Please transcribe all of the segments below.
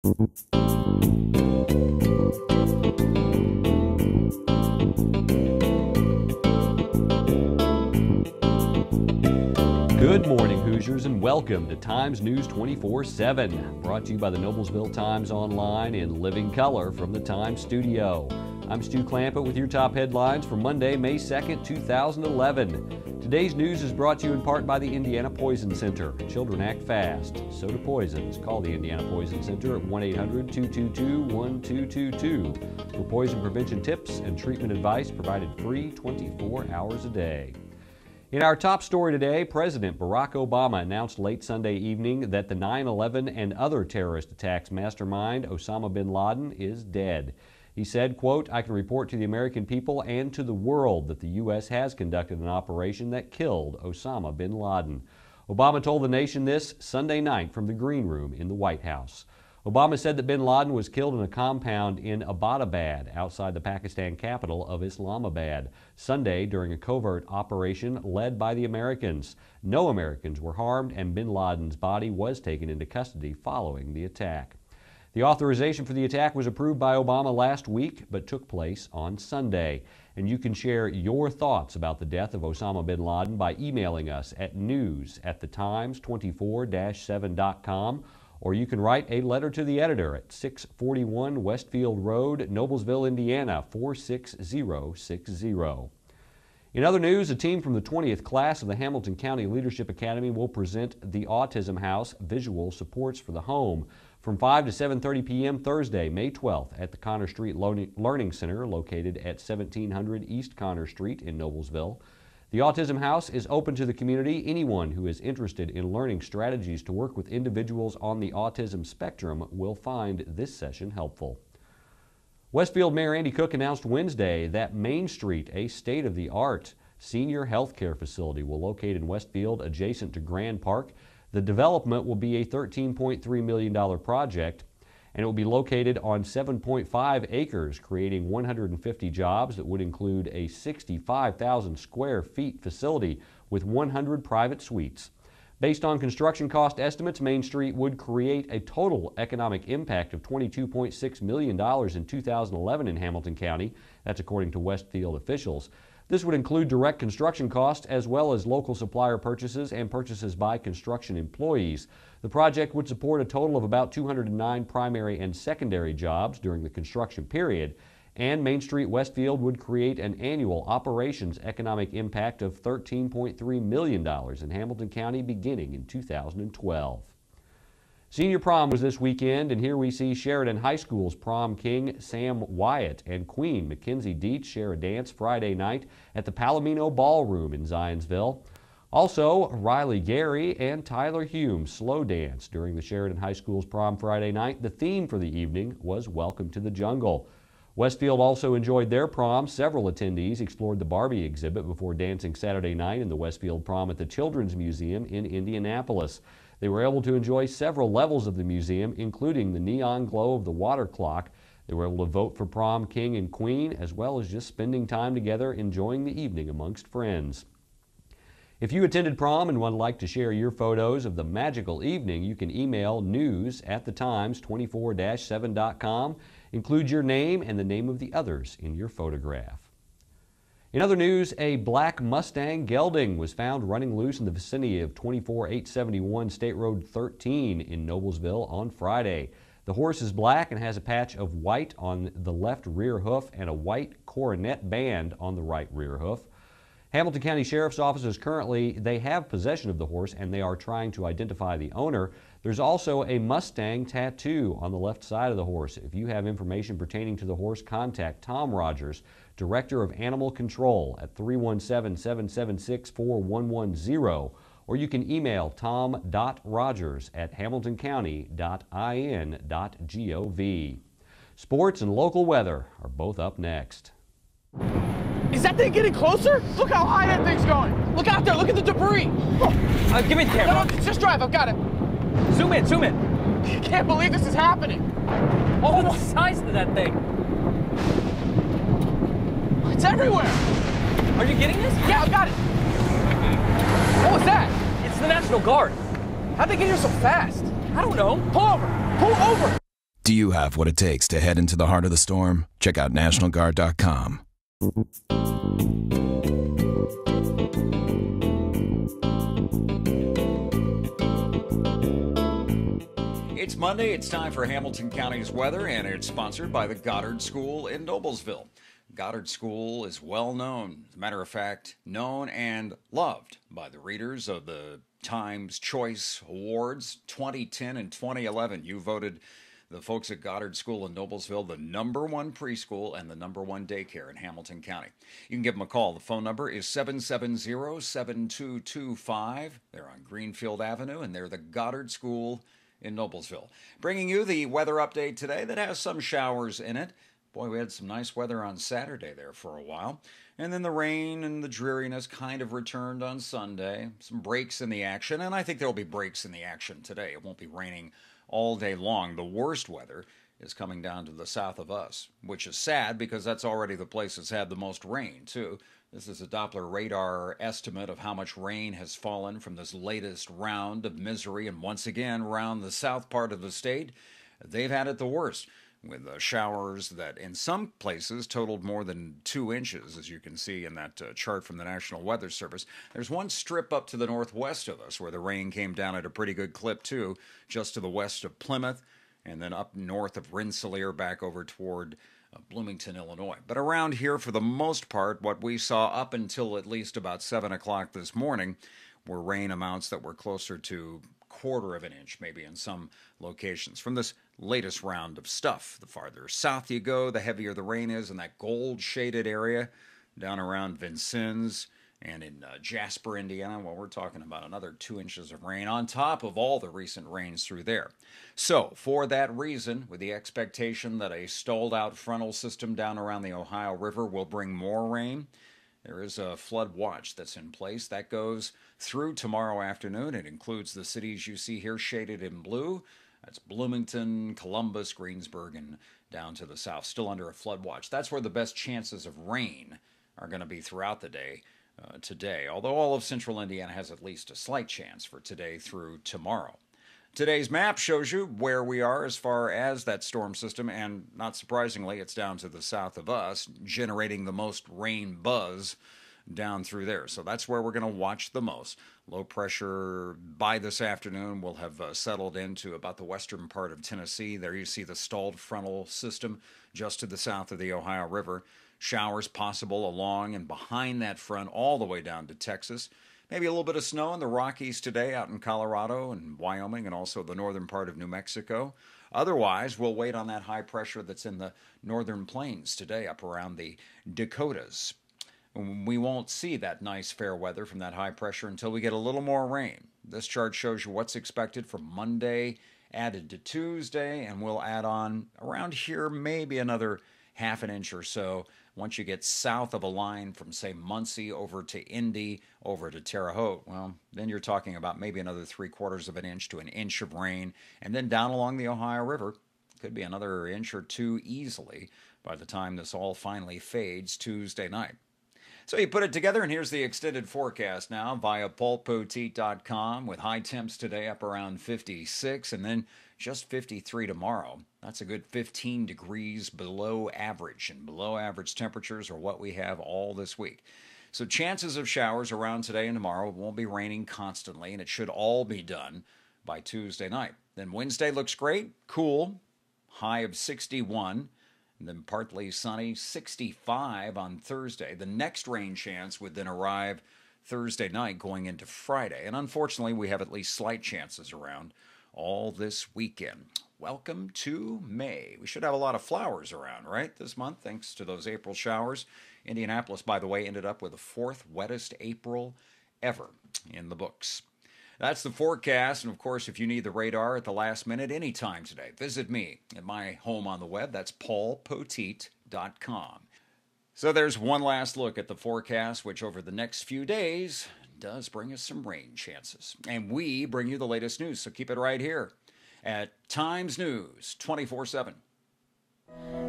Good morning, Hoosiers, and welcome to Times News 24/7, brought to you by the Noblesville Times Online in living color from the Times studio. I'm Stu Clampett with your top headlines for Monday, May 2nd, 2011. Today's news is brought to you in part by the Indiana Poison Center. Children act fast, so do poisons. Call the Indiana Poison Center at 1-800-222-1222 for poison prevention tips and treatment advice provided free 24 hours a day. In our top story today, President Barack Obama announced late Sunday evening that the 9/11 and other terrorist attacks mastermind, Osama bin Laden, is dead. He said, quote, "I can report to the American people and to the world that the U.S. has conducted an operation that killed Osama bin Laden." Obama told the nation this Sunday night from the Green Room in the White House. Obama said that bin Laden was killed in a compound in Abbottabad, outside the Pakistan capital of Islamabad, Sunday during a covert operation led by the Americans. No Americans were harmed, and bin Laden's body was taken into custody following the attack. The authorization for the attack was approved by Obama last week, but took place on Sunday. And you can share your thoughts about the death of Osama bin Laden by emailing us at news@thetimes24-7.com. Or you can write a letter to the editor at 641 Westfield Road, Noblesville, Indiana, 46060. In other news, a team from the 20th class of the Hamilton County Leadership Academy will present the Autism House Visual Supports for the Home from 5 to 7:30 p.m. Thursday, May 12th at the Connor Street Learning Center located at 1700 East Connor Street in Noblesville. The Autism House is open to the community. Anyone who is interested in learning strategies to work with individuals on the autism spectrum will find this session helpful. Westfield Mayor Andy Cook announced Wednesday that Main Street, a state-of-the-art senior health care facility, will locate in Westfield adjacent to Grand Park. The development will be a $13.3 million project, and it will be located on 7.5 acres, creating 150 jobs that would include a 65,000 square feet facility with 100 private suites. Based on construction cost estimates, Main Street would create a total economic impact of $22.6 million in 2011 in Hamilton County. That's according to Westfield officials. This would include direct construction costs as well as local supplier purchases and purchases by construction employees. The project would support a total of about 209 primary and secondary jobs during the construction period, and Main Street Westfield would create an annual operations economic impact of $13.3 million in Hamilton County beginning in 2012. Senior prom was this weekend, and here we see Sheridan High School's prom king Sam Wyatt and queen Mackenzie Dietz share a dance Friday night at the Palomino Ballroom in Zionsville. Also, Riley Gary and Tyler Hume slow danced during the Sheridan High School's prom Friday night. The theme for the evening was Welcome to the Jungle. Westfield also enjoyed their prom. Several attendees explored the Barbie exhibit before dancing Saturday night in the Westfield prom at the Children's Museum in Indianapolis. They were able to enjoy several levels of the museum, including the neon glow of the water clock. They were able to vote for prom king and queen, as well as just spending time together enjoying the evening amongst friends. If you attended prom and would like to share your photos of the magical evening, you can email news@thetimes24-7.com. Include your name and the name of the others in your photograph. In other news, a black Mustang gelding was found running loose in the vicinity of 24871 State Road 13 in Noblesville on Friday. The horse is black and has a patch of white on the left rear hoof and a white coronet band on the right rear hoof. Hamilton County Sheriff's Office they have possession of the horse and they are trying to identify the owner. There's also a Mustang tattoo on the left side of the horse. If you have information pertaining to the horse, contact Tom Rogers, Director of Animal Control at 317-776-4110, or you can email tom.rogers@hamiltoncounty.in.gov. Sports and local weather are both up next. Is that thing getting closer? Look how high that thing's going. Look out there, look at the debris. Give me the camera. No, just drive, I've got it. Zoom in, zoom in. I can't believe this is happening. Oh, the size of that thing. It's everywhere. Are you getting this? Yeah, I've got it. What was that? It's the National Guard. How'd they get here so fast? I don't know. Pull over. Pull over. Do you have what it takes to head into the heart of the storm? Check out NationalGuard.com. It's Monday. It's time for Hamilton County's weather, and it's sponsored by the Goddard School in Noblesville. Goddard School is well known, as a matter of fact, known and loved by the readers of the Times Choice Awards 2010 and 2011. You voted the folks at Goddard School in Noblesville the #1 preschool and the #1 daycare in Hamilton County. You can give them a call. The phone number is 770-7225. They're on Greenfield Avenue, and they're the Goddard School in Noblesville. Bringing you the weather update today that has some showers in it. Boy, we had some nice weather on Saturday there for a while. And then the rain and the dreariness kind of returned on Sunday. Some breaks in the action, and I think there'll be breaks in the action today. It won't be raining all day long. The worst weather is coming down to the south of us, which is sad because that's already the place that's had the most rain, too. This is a Doppler radar estimate of how much rain has fallen from this latest round of misery. And once again, around the south part of the state, they've had it the worst, with showers that in some places totaled more than 2 inches, as you can see in that chart from the National Weather Service. There's one strip up to the northwest of us where the rain came down at a pretty good clip, too, just to the west of Plymouth, and then up north of Rensselaer back over toward Bloomington, Illinois. But around here, for the most part, what we saw up until at least about 7 o'clock this morning were rain amounts that were closer to 1/4 of an inch, maybe in some locations. From this latest round of stuff, the farther south you go, the heavier the rain is in that gold-shaded area down around Vincennes and in Jasper, Indiana. Well, we're talking about another 2 inches of rain on top of all the recent rains through there. So, for that reason, with the expectation that a stalled-out frontal system down around the Ohio River will bring more rain, there is a flood watch that's in place. That goes through tomorrow afternoon. It includes the cities you see here shaded in blue. That's Bloomington, Columbus, Greensburg, and down to the south, still under a flood watch. That's where the best chances of rain are going to be throughout the day today, although all of central Indiana has at least a slight chance for today through tomorrow. Today's map shows you where we are as far as that storm system, and not surprisingly, it's down to the south of us, generating the most rain buzz down through there. So that's where we're going to watch the most. Low pressure by this afternoon will have settled into about the western part of Tennessee. There you see the stalled frontal system just to the south of the Ohio River. Showers possible along and behind that front all the way down to Texas. Maybe a little bit of snow in the Rockies today out in Colorado and Wyoming and also the northern part of New Mexico. Otherwise, we'll wait on that high pressure that's in the northern plains today up around the Dakotas. We won't see that nice fair weather from that high pressure until we get a little more rain. This chart shows you what's expected from Monday added to Tuesday, and we'll add on around here maybe another 1/2 inch or so once you get south of a line from, say, Muncie over to Indy, over to Terre Haute. Well, then you're talking about maybe another 3/4 of an inch to an inch of rain. And then down along the Ohio River, could be another inch or two easily by the time this all finally fades Tuesday night. So you put it together, and here's the extended forecast now via paulpoteet.com with high temps today up around 56 and then just 53 tomorrow. That's a good 15 degrees below average, and below average temperatures are what we have all this week. So chances of showers around today and tomorrow. It won't be raining constantly, and it should all be done by Tuesday night. Then Wednesday looks great, cool, high of 61. And then partly sunny, 65 on Thursday. The next rain chance would then arrive Thursday night going into Friday. And unfortunately, we have at least slight chances around all this weekend. Welcome to May. We should have a lot of flowers around, right, this month, thanks to those April showers. Indianapolis, by the way, ended up with the 4th wettest April ever in the books. That's the forecast, and of course, if you need the radar at the last minute, anytime today, visit me at my home on the web. That's paulpoteet.com. So there's one last look at the forecast, which over the next few days does bring us some rain chances. And we bring you the latest news, so keep it right here at Times News 24/7.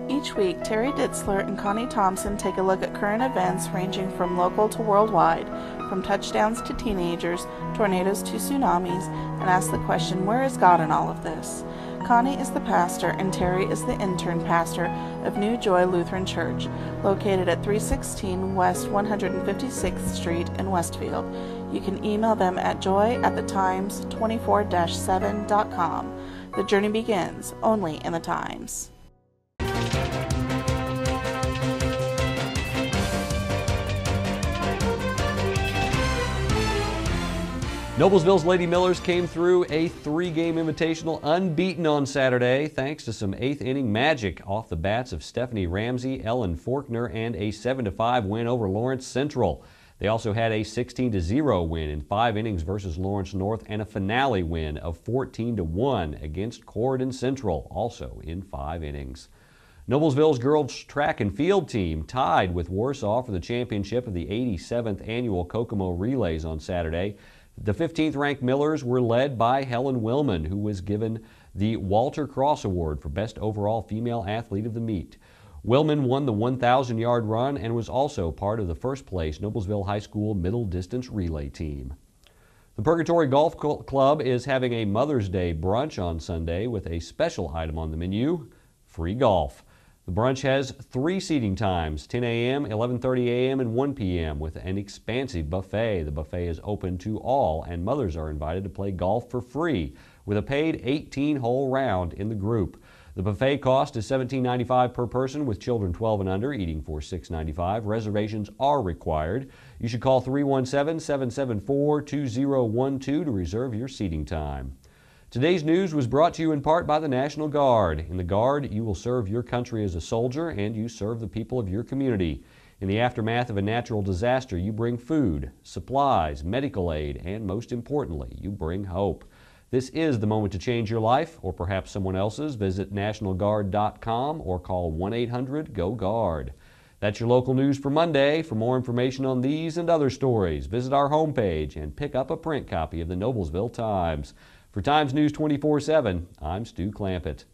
Each week, Terry Ditzler and Connie Thompson take a look at current events ranging from local to worldwide, from touchdowns to teenagers, tornadoes to tsunamis, and ask the question, where is God in all of this? Connie is the pastor and Terry is the intern pastor of New Joy Lutheran Church, located at 316 West 156th Street in Westfield. You can email them at joy@thetimes24-7.com. The journey begins only in the Times. Noblesville's Lady Millers came through a 3-game invitational unbeaten on Saturday thanks to some 8th inning magic off the bats of Stephanie Ramsey, Ellen Forkner, and a 7-5 win over Lawrence Central. They also had a 16-0 win in 5 innings versus Lawrence North and a finale win of 14-1 against Corydon Central, also in 5 innings. Noblesville's girls track and field team tied with Warsaw for the championship of the 87th annual Kokomo Relays on Saturday. The 15th ranked Millers were led by Helen Willman, who was given the Walter Cross Award for Best Overall Female Athlete of the meet. Willman won the 1,000-yard run and was also part of the first place Noblesville High School middle distance relay team. The Purgatory Golf Club is having a Mother's Day brunch on Sunday with a special item on the menu, free golf. The brunch has 3 seating times, 10 a.m., 11:30 a.m., and 1 p.m. with an expansive buffet. The buffet is open to all, and mothers are invited to play golf for free with a paid 18-hole round in the group. The buffet cost is $17.95 per person with children 12 and under, eating for $6.95. Reservations are required. You should call 317-774-2012 to reserve your seating time. Today's news was brought to you in part by the National Guard. In the Guard, you will serve your country as a soldier and you serve the people of your community. In the aftermath of a natural disaster, you bring food, supplies, medical aid, and most importantly, you bring hope. This is the moment to change your life, or perhaps someone else's. Visit nationalguard.com or call 1-800-GO-GUARD. That's your local news for Monday. For more information on these and other stories, visit our homepage and pick up a print copy of the Noblesville Times. For Times News 24/7, I'm Stu Clampett.